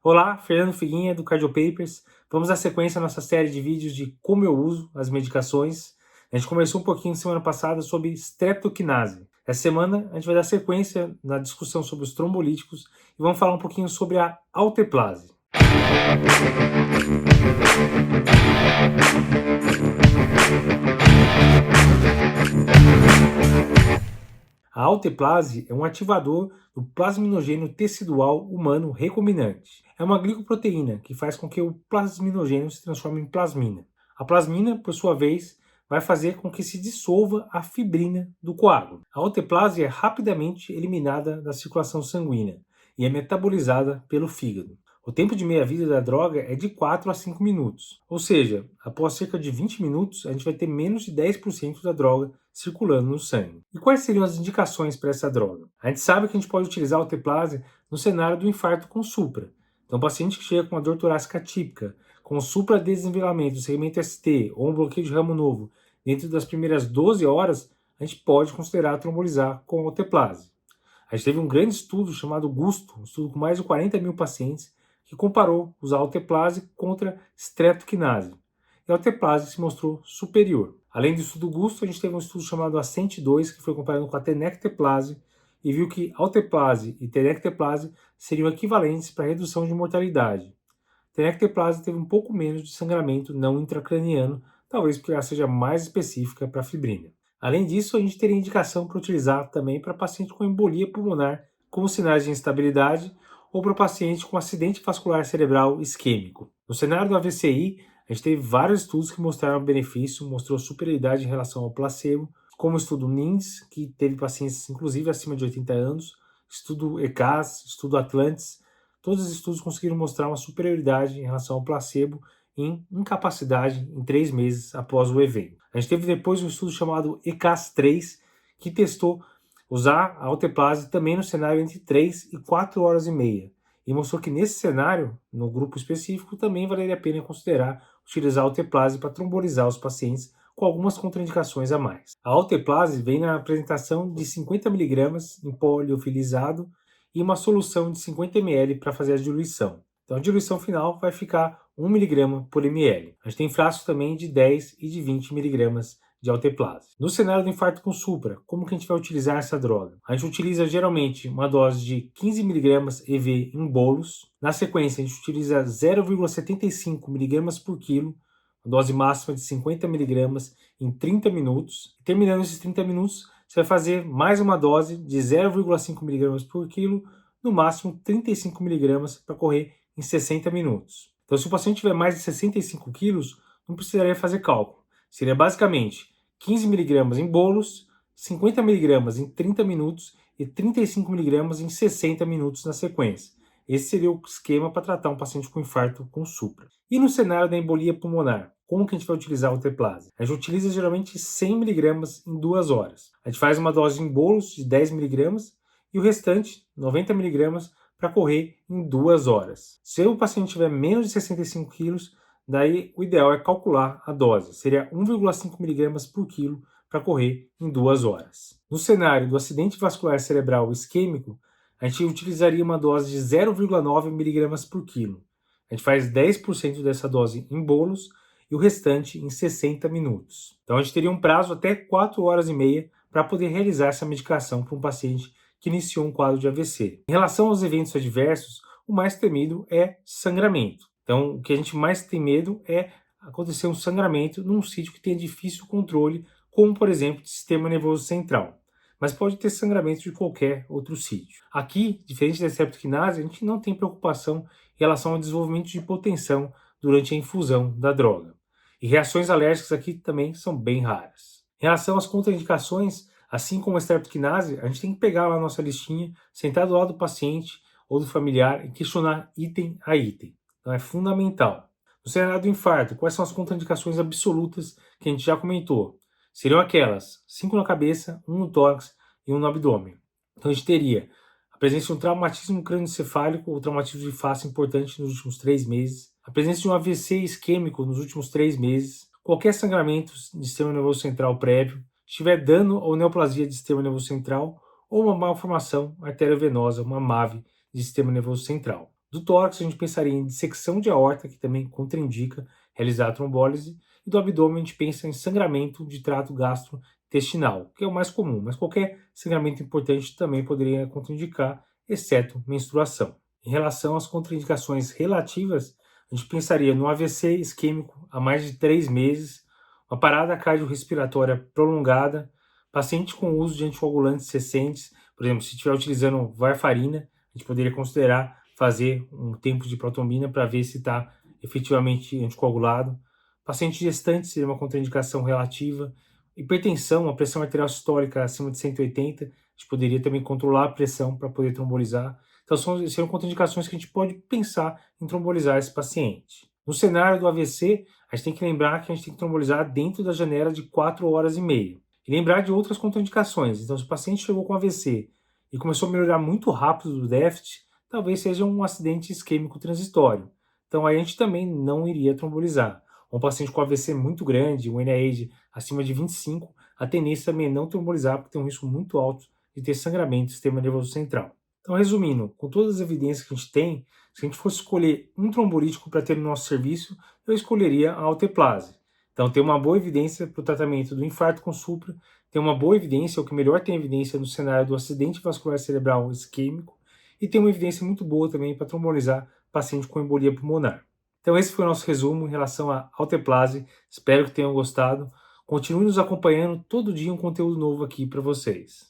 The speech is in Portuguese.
Olá, Fernando Figuinha do Cardiopapers. Vamos à sequência da nossa série de vídeos de como eu uso as medicações. A gente conversou um pouquinho semana passada sobre streptokinase. Essa semana a gente vai dar sequência na discussão sobre os trombolíticos e vamos falar um pouquinho sobre a alteplase. A alteplase é um ativador do plasminogênio tecidual humano recombinante. É uma glicoproteína que faz com que o plasminogênio se transforme em plasmina. A plasmina, por sua vez, vai fazer com que se dissolva a fibrina do coágulo. A alteplase é rapidamente eliminada da circulação sanguínea e é metabolizada pelo fígado. O tempo de meia-vida da droga é de 4 a 5 minutos, ou seja, após cerca de 20 minutos, a gente vai ter menos de 10% da droga circulando no sangue. E quais seriam as indicações para essa droga? A gente sabe que a gente pode utilizar a alteplase no cenário do infarto com supra. Então, o paciente que chega com uma dor torácica típica, com supradesenvelamento do segmento ST ou um bloqueio de ramo novo dentro das primeiras 12 horas, a gente pode considerar trombolizar com alteplase. A gente teve um grande estudo chamado GUSTO, um estudo com mais de 40 mil pacientes, que comparou usar alteplase contra streptokinase. E a alteplase se mostrou superior. Além do estudo GUSTO, a gente teve um estudo chamado ASCENT-2, que foi comparado com a tenecteplase, e viu que alteplase e tenecteplase seriam equivalentes para redução de mortalidade. Tenecteplase teve um pouco menos de sangramento não intracraniano, talvez porque ela seja mais específica para a fibrina. Além disso, a gente teria indicação para utilizar também para paciente com embolia pulmonar com sinais de instabilidade ou para paciente com acidente vascular cerebral isquêmico. No cenário do AVCI, a gente teve vários estudos que mostraram benefício, mostrou superioridade em relação ao placebo, como o estudo NINDS, que teve pacientes inclusive acima de 80 anos, estudo ECAS, estudo Atlantis. Todos os estudos conseguiram mostrar uma superioridade em relação ao placebo em incapacidade em 3 meses após o evento. A gente teve depois um estudo chamado ECAS-3, que testou usar a alteplase também no cenário entre 3 e 4 horas e meia, e mostrou que nesse cenário, no grupo específico, também valeria a pena considerar utilizar a alteplase para trombolizar os pacientes com algumas contraindicações a mais. A alteplase vem na apresentação de 50 mg em pó liofilizado e uma solução de 50 ml para fazer a diluição. Então a diluição final vai ficar 1 mg por ml. A gente tem frascos também de 10 e de 20 mg de alteplase. No cenário do infarto com supra, como que a gente vai utilizar essa droga? A gente utiliza geralmente uma dose de 15 mg EV em bolos. Na sequência, a gente utiliza 0,75 mg por quilo, uma dose máxima de 50 mg em 30 minutos. Terminando esses 30 minutos, você vai fazer mais uma dose de 0,5 mg por quilo, no máximo 35 mg para correr em 60 minutos. Então, se o paciente tiver mais de 65 quilos, não precisaria fazer cálculo. Seria basicamente 15 mg em bolos, 50 mg em 30 minutos e 35 mg em 60 minutos na sequência. Esse seria o esquema para tratar um paciente com infarto com supra. E no cenário da embolia pulmonar, como que a gente vai utilizar a alteplase? A gente utiliza geralmente 100 mg em 2 horas. A gente faz uma dose em bolos de 10 mg e o restante, 90 mg, para correr em 2 horas. Se o paciente tiver menos de 65 quilos, daí o ideal é calcular a dose. Seria 1,5 mg por quilo para correr em 2 horas. No cenário do acidente vascular cerebral isquêmico, a gente utilizaria uma dose de 0,9 mg por quilo. A gente faz 10% dessa dose em bolos e o restante em 60 minutos. Então a gente teria um prazo até 4 horas e meia para poder realizar essa medicação para um paciente que iniciou um quadro de AVC. Em relação aos eventos adversos, o mais temido é sangramento. Então, o que a gente mais tem medo é acontecer um sangramento num sítio que tenha difícil controle, como, por exemplo, o sistema nervoso central. Mas pode ter sangramento de qualquer outro sítio. Aqui, diferente da streptokinase, a gente não tem preocupação em relação ao desenvolvimento de hipotensão durante a infusão da droga. E reações alérgicas aqui também são bem raras. Em relação às contraindicações, assim como a streptokinase, a gente tem que pegar lá a nossa listinha, sentar do lado do paciente ou do familiar e questionar item a item. Então é fundamental. No cenário do infarto, quais são as contraindicações absolutas que a gente já comentou? Seriam aquelas: 5 na cabeça, 1 no tórax e 1 no abdômen. Então a gente teria a presença de um traumatismo crânioencefálico ou traumatismo de face importante nos últimos 3 meses, a presença de um AVC isquêmico nos últimos 3 meses, qualquer sangramento de sistema nervoso central prévio, se tiver dano ou neoplasia de sistema nervoso central ou uma malformação arteriovenosa, uma MAVE de sistema nervoso central. Do tórax, a gente pensaria em dissecção de aorta, que também contraindica realizar a trombólise, e do abdômen a gente pensa em sangramento de trato gastrointestinal, que é o mais comum, mas qualquer sangramento importante também poderia contraindicar, exceto menstruação. Em relação às contraindicações relativas, a gente pensaria no AVC isquêmico há mais de 3 meses, uma parada cardiorrespiratória prolongada, paciente com uso de anticoagulantes recentes, por exemplo, se estiver utilizando varfarina, a gente poderia considerar fazer um tempo de protombina para ver se está efetivamente anticoagulado. Paciente gestante seria uma contraindicação relativa. Hipertensão, a pressão arterial sistólica acima de 180, a gente poderia também controlar a pressão para poder trombolizar. Então, seriam contraindicações que a gente pode pensar em trombolizar esse paciente. No cenário do AVC, a gente tem que lembrar que a gente tem que trombolizar dentro da janela de 4 horas e meia. E lembrar de outras contraindicações. Então, se o paciente chegou com AVC e começou a melhorar muito rápido do déficit, talvez seja um acidente isquêmico transitório. Então, aí a gente também não iria trombolizar. Um paciente com AVC muito grande, um NIH acima de 25, a tendência também é não trombolizar, porque tem um risco muito alto de ter sangramento do sistema nervoso central. Então, resumindo, com todas as evidências que a gente tem, se a gente fosse escolher um trombolítico para ter no nosso serviço, eu escolheria a alteplase. Então, tem uma boa evidência para o tratamento do infarto com supra, tem uma boa evidência, o que melhor tem evidência no cenário do acidente vascular cerebral isquêmico, e tem uma evidência muito boa também para trombolizar paciente com embolia pulmonar. Então esse foi o nosso resumo em relação à alteplase, espero que tenham gostado. Continue nos acompanhando, todo dia um conteúdo novo aqui para vocês.